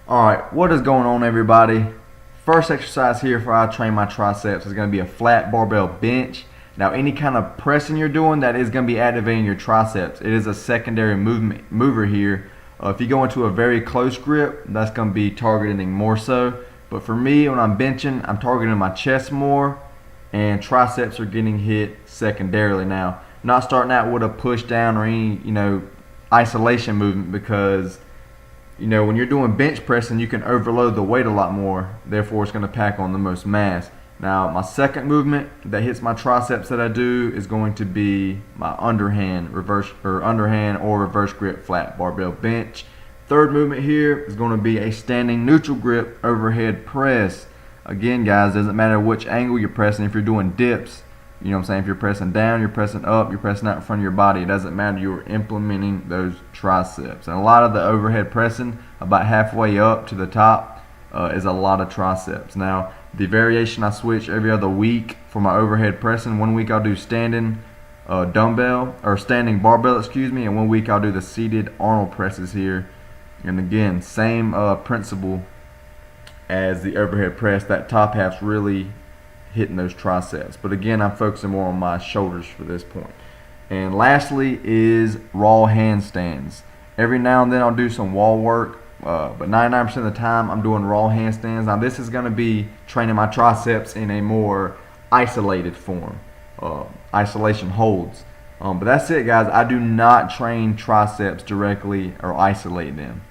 Alright, what is going on, everybody? First exercise here for I train my triceps is going to be a flat barbell bench. Now any kind of pressing you're doing, that is going to be activating your triceps. It is a secondary mover here. If you go into a very close grip, that's going to be targeting more so. But for me, when I'm benching, I'm targeting my chest more, and triceps are getting hit secondarily. Now, I'm not starting out with a push down or any isolation movement, because when you're doing bench pressing, you can overload the weight a lot more. Therefore, it's going to pack on the most mass. Now, my second movement that hits my triceps that I do is going to be my underhand or reverse grip flat barbell bench. Third movement here is going to be a standing neutral grip overhead press. Again, guys, doesn't matter which angle you're pressing. If you're doing dips, you know what I'm saying, if you're pressing down, you're pressing up, you're pressing out in front of your body, it doesn't matter, you're implementing those triceps. And a lot of the overhead pressing, about halfway up to the top, is a lot of triceps. Now, the variation I switch every other week for my overhead pressing. One week I'll do standing dumbbell, or standing barbell, and one week I'll do the seated Arnold presses here. And again, same principle as the overhead press. That top half's really hitting those triceps, but again, I'm focusing more on my shoulders for this point. And lastly is raw handstands. Every now and then I'll do some wall work, but 99% of the time I'm doing raw handstands. Now this is going to be training my triceps in a more isolated form, isolation holds. But that's it, guys. I do not train triceps directly or isolate them.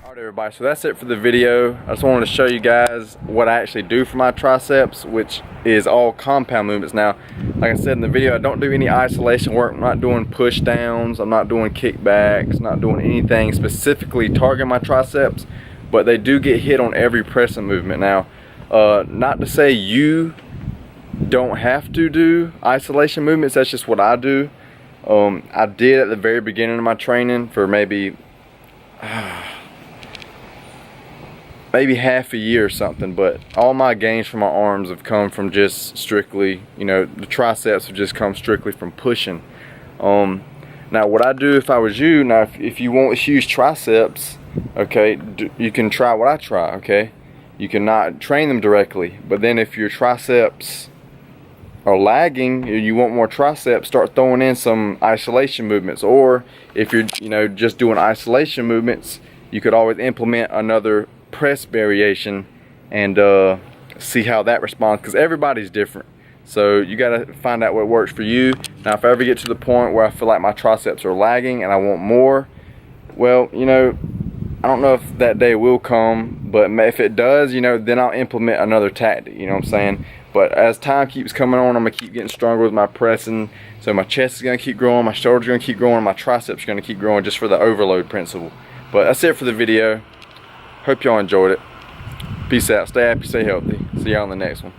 Alright, everybody, so that's it for the video. I just wanted to show you guys what I actually do for my triceps, which is all compound movements. Now, like I said in the video, I don't do any isolation work. I'm not doing push downs, I'm not doing kickbacks, not doing anything specifically targeting my triceps, but they do get hit on every pressing movement. Now, not to say you don't have to do isolation movements, that's just what I do. I did at the very beginning of my training for maybe half a year or something, but all my gains from my arms have come from just strictly, the triceps have just come strictly from pushing. Now what I do if I was you, now if you want huge triceps, okay, you can try what I try, okay? You cannot train them directly, but then if your triceps are lagging, you want more triceps, start throwing in some isolation movements. Or if you're just doing isolation movements, you could always implement another press variation and see how that responds, because everybody's different, so you got to find out what works for you. Now if I ever get to the point where I feel like my triceps are lagging and I want more, well, I don't know if that day will come, but if it does, then I'll implement another tactic, you know what I'm saying? But as time keeps coming on, I'm gonna keep getting stronger with my pressing, so my chest is gonna keep growing, my shoulders are gonna keep growing, my triceps are gonna keep growing, just for the overload principle. But that's it for the video. Hope y'all enjoyed it. Peace out. Stay happy, stay healthy. See y'all on the next one.